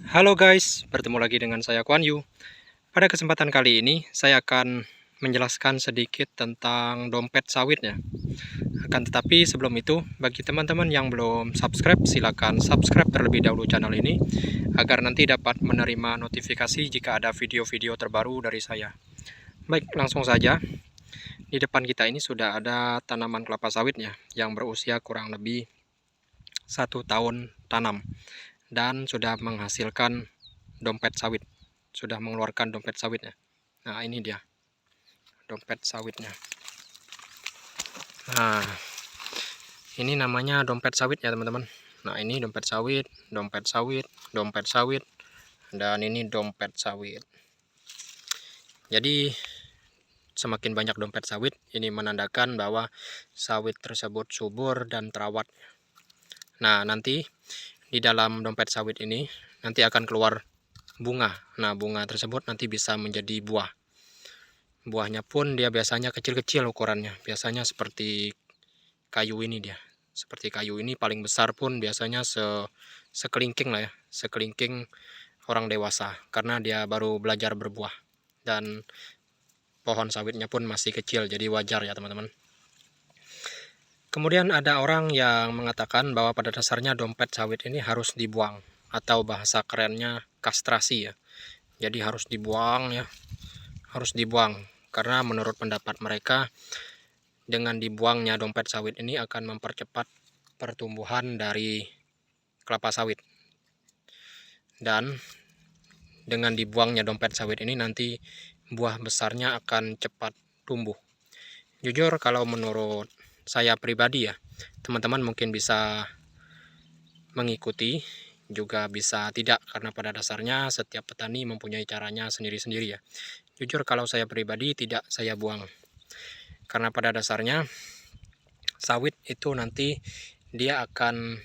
Halo guys, bertemu lagi dengan saya Kuan Yu. Pada kesempatan kali ini, saya akan menjelaskan sedikit tentang dompet sawitnya. Akan tetapi sebelum itu, bagi teman-teman yang belum subscribe, silakan subscribe terlebih dahulu channel ini, agar nanti dapat menerima notifikasi jika ada video-video terbaru dari saya. Baik, langsung saja. Di depan kita ini sudah ada tanaman kelapa sawitnya, yang berusia kurang lebih 1 tahun tanam, dan sudah menghasilkan dompet sawit, sudah mengeluarkan dompet sawitnya. Nah, ini dia dompet sawitnya. Nah, ini namanya dompet sawit ya teman-teman. Nah, ini dompet sawit, dompet sawit, dompet sawit, dan ini dompet sawit. Jadi semakin banyak dompet sawit, ini menandakan bahwa sawit tersebut subur dan terawat. Nah, nanti di dalam dompet sawit ini nanti akan keluar bunga. Nah, bunga tersebut nanti bisa menjadi buah. Buahnya pun dia biasanya kecil-kecil ukurannya. Biasanya seperti kayu ini dia. Seperti kayu ini, paling besar pun biasanya sekelingking lah ya. Sekelingking orang dewasa. Karena dia baru belajar berbuah. Dan pohon sawitnya pun masih kecil. Jadi wajar ya teman-teman. Kemudian ada orang yang mengatakan bahwa pada dasarnya dompet sawit ini harus dibuang. Atau bahasa kerennya kastrasi ya. Jadi harus dibuang ya. Harus dibuang. Karena menurut pendapat mereka, dengan dibuangnya dompet sawit ini akan mempercepat pertumbuhan dari kelapa sawit. Dan dengan dibuangnya dompet sawit ini nanti buah besarnya akan cepat tumbuh. Jujur kalau menurut saya pribadi ya, teman-teman mungkin bisa mengikuti, juga bisa tidak, karena pada dasarnya setiap petani mempunyai caranya sendiri-sendiri ya. Jujur kalau saya pribadi tidak saya buang. Karena pada dasarnya sawit itu nanti dia akan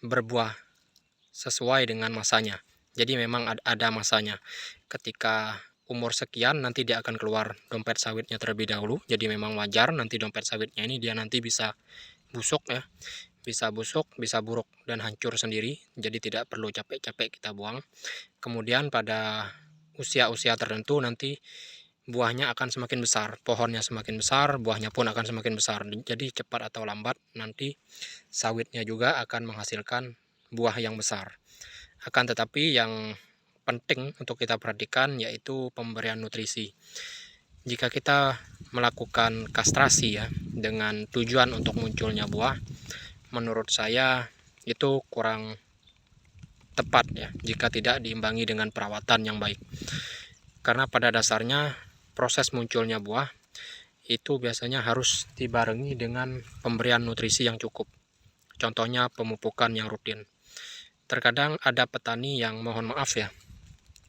berbuah sesuai dengan masanya. Jadi memang ada masanya. Ketika umur sekian nanti dia akan keluar dompet sawitnya terlebih dahulu. Jadi memang wajar nanti dompet sawitnya ini dia nanti bisa busuk ya. Bisa busuk, bisa buruk dan hancur sendiri. Jadi tidak perlu capek-capek kita buang. Kemudian pada usia-usia tertentu nanti buahnya akan semakin besar, pohonnya semakin besar, buahnya pun akan semakin besar. Jadi cepat atau lambat nanti sawitnya juga akan menghasilkan buah yang besar. Akan tetapi yang penting untuk kita perhatikan yaitu pemberian nutrisi. Jika kita melakukan kastrasi ya dengan tujuan untuk munculnya buah, menurut saya itu kurang tepat ya jika tidak diimbangi dengan perawatan yang baik. Karena pada dasarnya proses munculnya buah itu biasanya harus dibarengi dengan pemberian nutrisi yang cukup. Contohnya pemupukan yang rutin. Terkadang ada petani yang mohon maaf ya,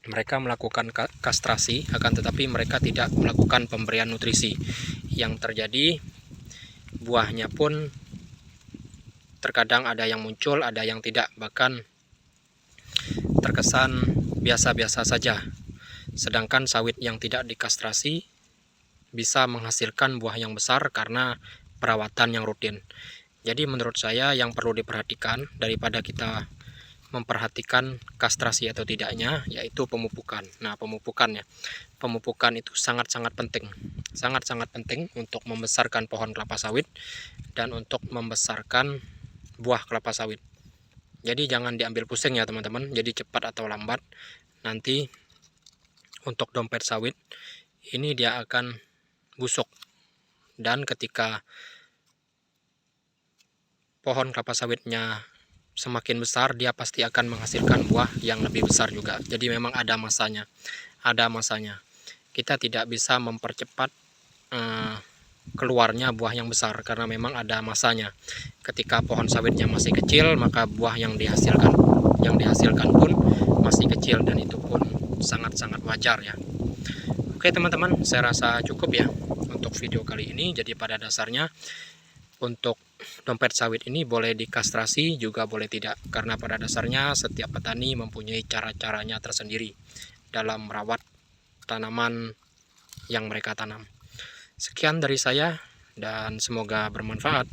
mereka melakukan kastrasi akan tetapi mereka tidak melakukan pemberian nutrisi. Yang terjadi buahnya pun terkadang ada yang muncul, ada yang tidak, bahkan terkesan biasa-biasa saja. Sedangkan sawit yang tidak dikastrasi bisa menghasilkan buah yang besar karena perawatan yang rutin. Jadi menurut saya yang perlu diperhatikan daripada kita memperhatikan kastrasi atau tidaknya yaitu pemupukan. Nah, pemupukan itu sangat-sangat penting. Sangat-sangat penting untuk membesarkan pohon kelapa sawit dan untuk membesarkan buah kelapa sawit. Jadi jangan diambil pusing ya teman-teman. Jadi cepat atau lambat nanti untuk dompet sawit ini dia akan busuk, dan ketika pohon kelapa sawitnya semakin besar dia pasti akan menghasilkan buah yang lebih besar juga. Jadi memang ada masanya, kita tidak bisa mempercepat keluarnya buah yang besar karena memang ada masanya. Ketika pohon sawitnya masih kecil maka buah yang dihasilkan pun masih kecil, dan itu pun sangat-sangat wajar ya. Oke teman-teman, saya rasa cukup ya untuk video kali ini. Jadi pada dasarnya untuk dompet sawit ini boleh dikastrasi juga boleh tidak, karena pada dasarnya setiap petani mempunyai cara-caranya tersendiri dalam merawat tanaman yang mereka tanam. Sekian dari saya dan semoga bermanfaat.